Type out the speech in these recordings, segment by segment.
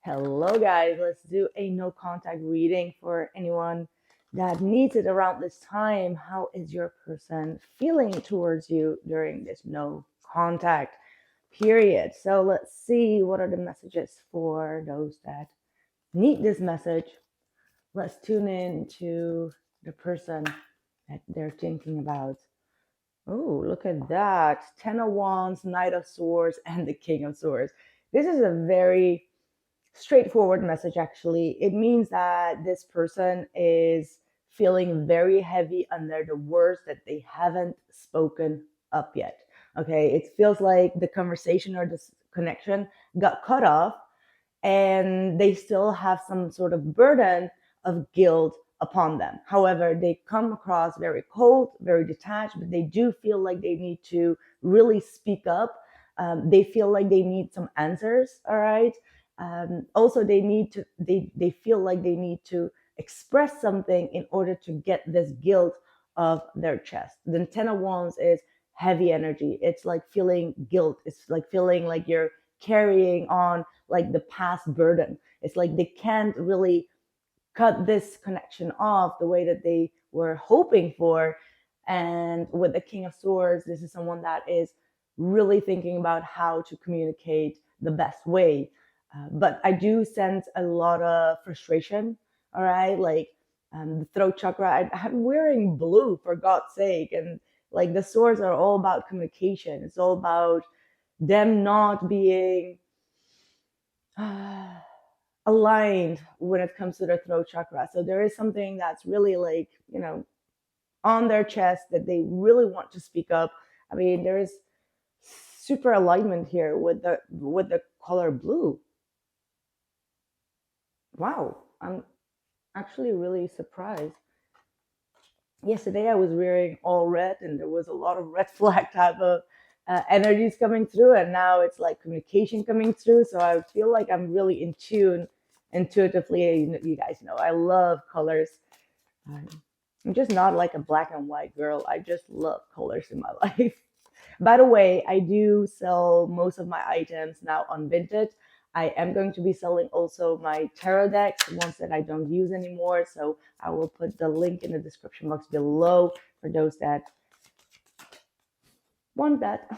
Hello, guys. Let's do a no contact reading for anyone that needs it around this time. How is your person feeling towards you during this no contact period? So, let's see what are the messages for those that need this message. Let's tune in to the person that they're thinking about. Oh, look at that. 10 of Wands, Knight of Swords, and the King of Swords. This is a very straightforward message, actually. It means that this person is feeling very heavy under the words that they haven't spoken up yet. Okay, it feels like the conversation or this connection got cut off, and they still have some sort of burden of guilt upon them. However, they come across very cold, very detached, but they do feel like they need to really speak up. They feel like they need some answers. All right. Also, they feel like they need to express something in order to get this guilt of their chest. The Ten of Wands is heavy energy. It's like feeling guilt. It's like feeling like you're carrying on like the past burden. It's like they can't really cut this connection off the way that they were hoping for. And with the King of Swords, this is someone that is really thinking about how to communicate the best way. But I do sense a lot of frustration. All right, like the throat chakra. I'm wearing blue for God's sake, and like the swords are all about communication. It's all about them not being aligned when it comes to their throat chakra. So there is something that's really like, on their chest that they really want to speak up. I mean, there is super alignment here with the color blue. Wow, I'm actually really surprised. Yesterday I was wearing all red and there was a lot of red flag type of energies coming through, and now it's like communication coming through. So I feel like I'm really in tune intuitively. You guys know I love colors. I'm just not like a black and white girl. I just love colors in my life. By the way, I do sell most of my items now on Vinted. I am going to be selling also my tarot decks, the ones that I don't use anymore. So I will put the link in the description box below for those that want that.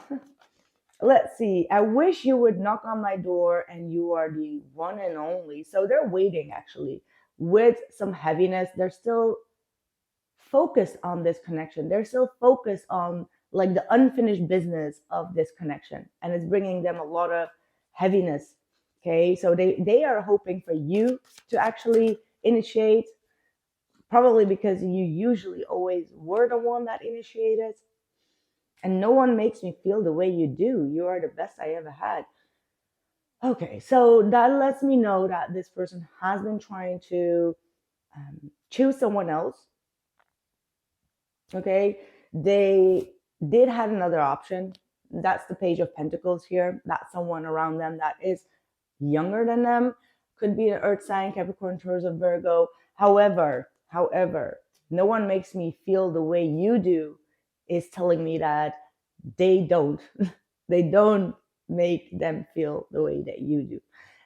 Let's see. I wish you would knock on my door and you are the one and only. So they're waiting actually with some heaviness. They're still focused on this connection. They're still focused on like the unfinished business of this connection, and it's bringing them a lot of heaviness. Okay, so they are hoping for you to actually initiate, probably because you usually always were the one that initiated, and no one makes me feel the way you do. You are the best I ever had. Okay, so that lets me know that this person has been trying to choose someone else. Okay, they did have another option. That's the Page of Pentacles here. That's someone around them that is younger than them. Could be an Earth sign, Capricorn, Taurus, or Virgo. However, no one makes me feel the way you do is telling me that they don't. They don't make them feel the way that you do.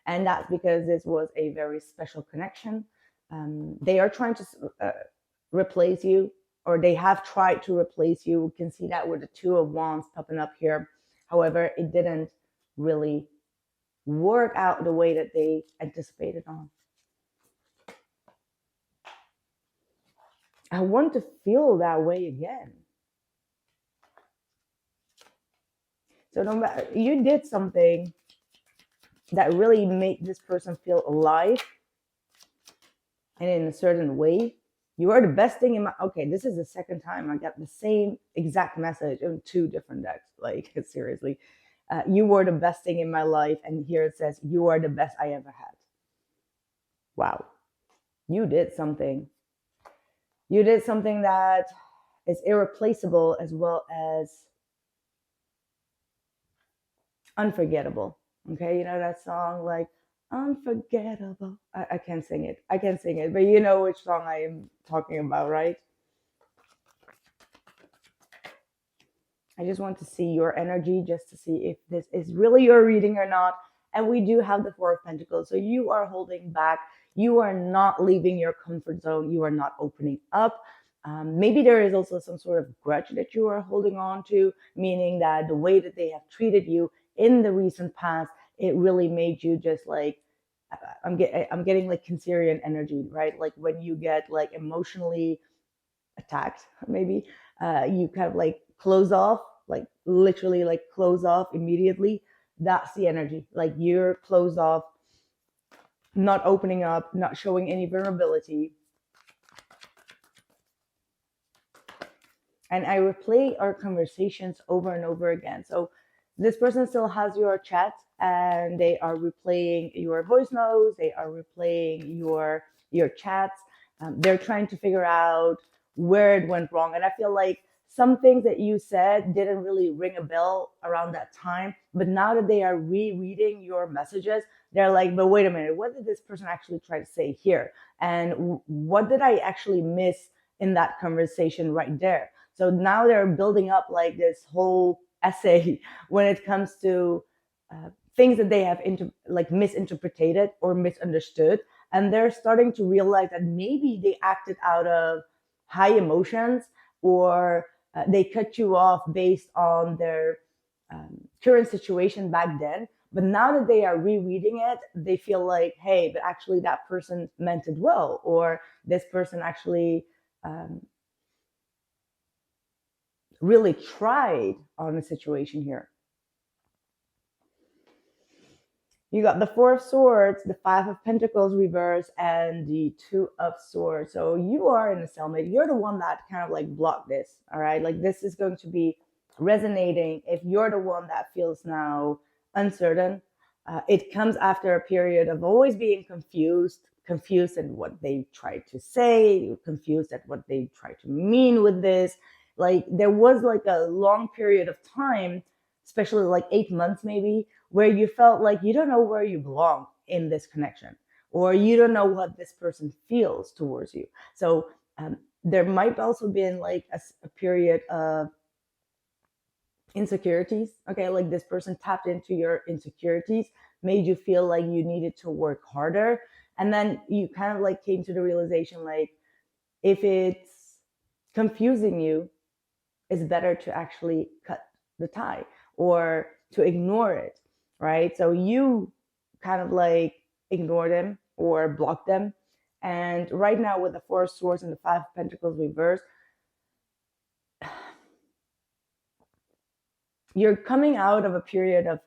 And that's because this was a very special connection. They are trying to replace you, or they have tried to replace you. We can see that with the Two of Wands popping up here. However, it didn't really work out the way that they anticipated on. I want to feel that way again. So no matter, you did something that really made this person feel alive and in a certain way. You are the best thing in my... Okay, this is the second time I got the same exact message in two different decks. Like, seriously. You were the best thing in my life. And here it says, you are the best I ever had. Wow. You did something. You did something that is irreplaceable as well as unforgettable. Okay, you know that song, like, unforgettable. I can't sing it. I can't sing it, but you know which song I am talking about, right? I just want to see your energy, just to see if this is really your reading or not. And we do have the Four of Pentacles. So you are holding back. You are not leaving your comfort zone. You are not opening up. Maybe there is also some sort of grudge that you are holding on to, meaning that the way that they have treated you in the recent past, it really made you just like, I'm getting like Cancerian energy, right? Like when you get like emotionally attacked, maybe you kind of like close off, like literally like close off immediately. That's the energy. Like you're closed off, not opening up, not showing any vulnerability. And I replay our conversations over and over again. So this person still has your chat and they are replaying your voice notes, they are replaying your chats. They're trying to figure out where it went wrong. And I feel like some things that you said didn't really ring a bell around that time. But now that they are rereading your messages, they're like, but wait a minute, what did this person actually try to say here? And what did I actually miss in that conversation right there? So now they're building up like this whole essay when it comes to things that they have misinterpreted or misunderstood. And they're starting to realize that maybe they acted out of high emotions, or they cut you off based on their current situation back then. But now that they are rereading it, they feel like, hey, but actually that person meant it well, or this person actually really tried on a situation here. You got the Four of Swords, the Five of Pentacles reverse, and the Two of Swords. So you are in a stalemate. You're the one that kind of like blocked this, all right? Like this is going to be resonating if you're the one that feels now uncertain. It comes after a period of always being confused at what they tried to say, confused at what they tried to mean with this. Like there was like a long period of time, especially like 8 months maybe, where you felt like you don't know where you belong in this connection, or you don't know what this person feels towards you. So there might also been like a period of insecurities. Okay, like this person tapped into your insecurities, made you feel like you needed to work harder. And then you kind of like came to the realization, like, if it's confusing you, it's better to actually cut the tie or to ignore it, right? So you kind of like ignore them or block them. And right now with the Four of Swords and the Five of Pentacles reversed, you're coming out of a period of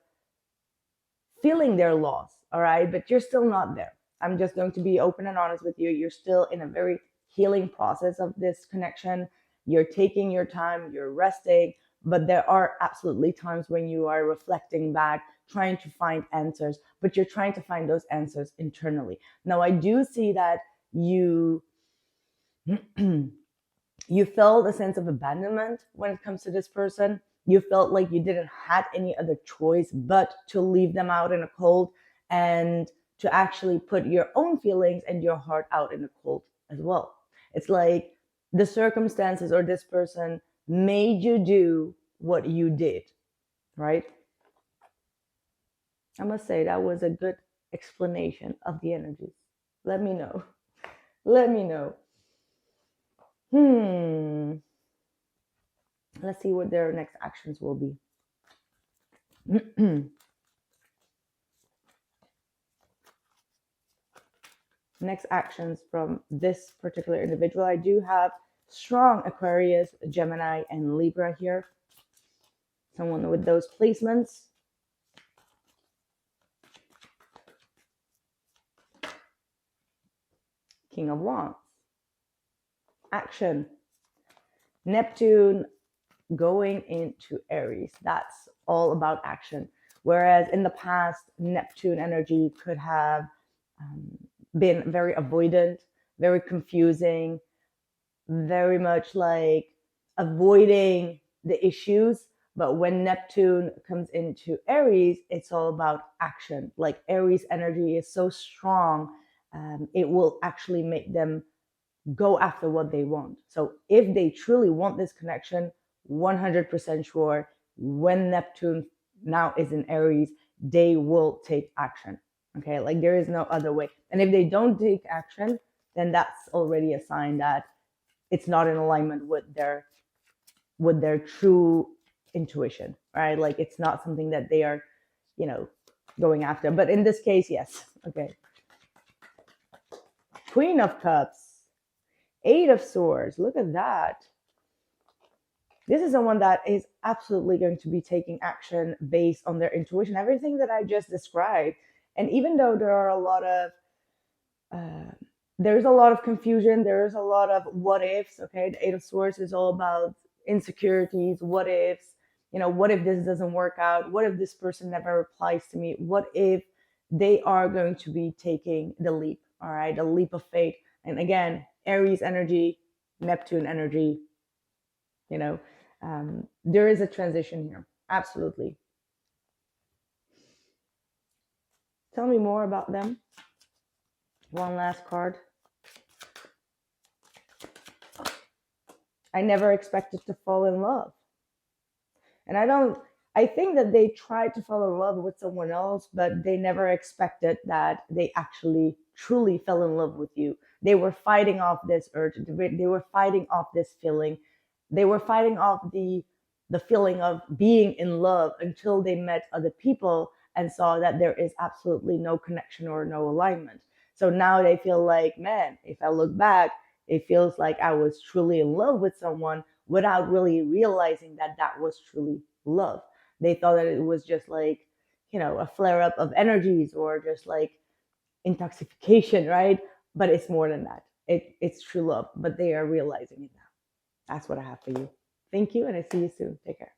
feeling their loss, all right? But you're still not there. I'm just going to be open and honest with you. You're still in a very healing process of this connection. You're taking your time, you're resting, but there are absolutely times when you are reflecting back, trying to find answers, but you're trying to find those answers internally. Now, I do see that you you felt a sense of abandonment when it comes to this person. You felt like you didn't have any other choice but to leave them out in the cold and to actually put your own feelings and your heart out in the cold as well. It's like the circumstances or this person made you do what you did, right? I must say that was a good explanation of the energies. Let me know. Let me know. Let's see what their next actions will be. Next actions from this particular individual. I do have strong Aquarius, Gemini, and Libra here. Someone with those placements. King of Wands. Action. Neptune going into Aries. That's all about action. Whereas in the past, Neptune energy could have been very avoidant, very confusing, very much like avoiding the issues. But when Neptune comes into Aries, it's all about action. Like Aries energy is so strong, it will actually make them go after what they want. So if they truly want this connection, 100% sure, when Neptune now is in Aries, they will take action. Okay, like there is no other way. And if they don't take action, then that's already a sign that it's not in alignment with their true intuition, right? Like it's not something that they are, you know, going after. But in this case, yes. Okay. Queen of Cups, Eight of Swords. Look at that. This is someone that is absolutely going to be taking action based on their intuition, everything that I just described. And even though there are a lot of there's a lot of confusion, there's a lot of what ifs. Okay, the Eight of Swords is all about insecurities, what ifs. You know, what if this doesn't work out? What if this person never replies to me? What if they are going to be taking the leap? All right, the leap of faith. And again, Aries energy, Neptune energy. You know, there is a transition here. Absolutely. Tell me more about them. One last card. I never expected to fall in love. And I think that they tried to fall in love with someone else, but they never expected that they actually truly fell in love with you. They were fighting off this urge. They were fighting off this feeling. They were fighting off the feeling of being in love until they met other people and saw that there is absolutely no connection or no alignment. So now they feel like, man, if I look back, it feels like I was truly in love with someone without really realizing that that was truly love. They thought that it was just like, you know, a flare up of energies or just like intoxication, right? But it's more than that. It's true love, but they are realizing it now. That's what I have for you. Thank you, and I see you soon. Take care.